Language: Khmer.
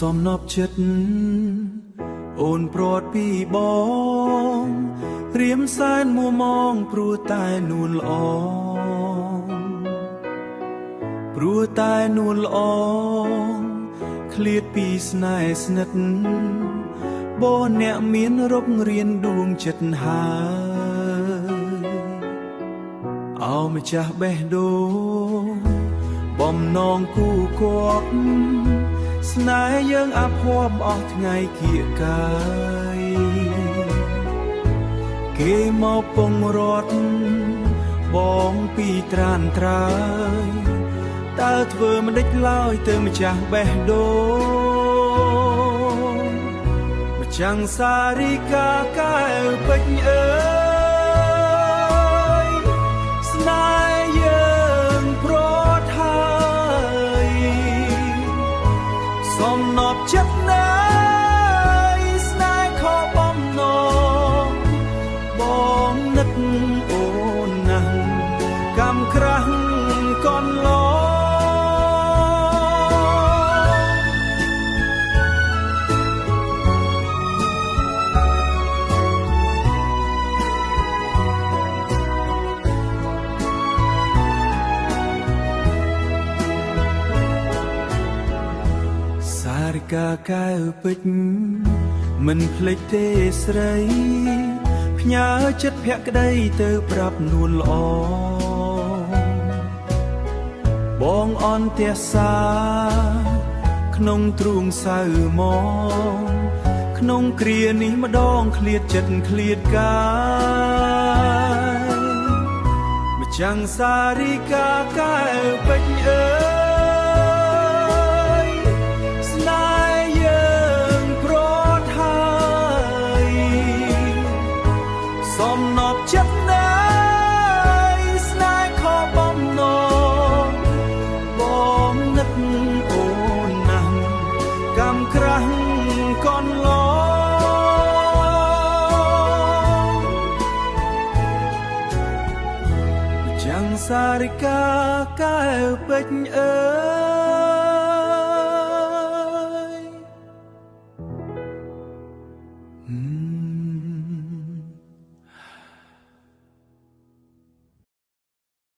សំណប់ចិត្តអូនព្រាត់ពីបងរៀមសែនមួមងព្រោះតែនួនល្អព្រោះតែនួនល្អឃ្លាតពីស្នេហ៍ស្និទ្ធបងអ្នកមានរករៀនដួងចិត្តហើយអោម្ចាស់បេះដូងបំណងគូគប់ស្នេហ៍យើងអាភ័ព្វអស់ថ្ងៃគៀកកាយគេមកពងរត់បងពីត្រានត្រើយតើធ្វើមិនដេចឡើយទៅម្ចាស់បេះដូងម្ចាំងសារីកាកែវពេជ្រអើយស្នេហ៍យើងប្រត់ហើយសំណប់ចិត្តណាយស្នេហ៍ខកបំណងបងនឹកអូនណាស់កម្មក្រាស់កនឡកាកែវពេជ្រមិនភ្លេចទេស្រីផ្ញើចិត្តភក្តីទៅប្រាប់នួនល្អបងអន់ទះសាក្នុងទ្រូងសៅមកក្នុងគ្រានេះម្ដងឃ្លាតចិត្តឃ្លាតកាយម្ចាំងសារីកាកែវពេជ្រអើសំណប់ចិត្តណាយស្នេហ៍ខកបំណងបងនឹកអូនណាស់កម្មក្រាស់កនឡចាំងសារិកាកែវពេជ្រអើ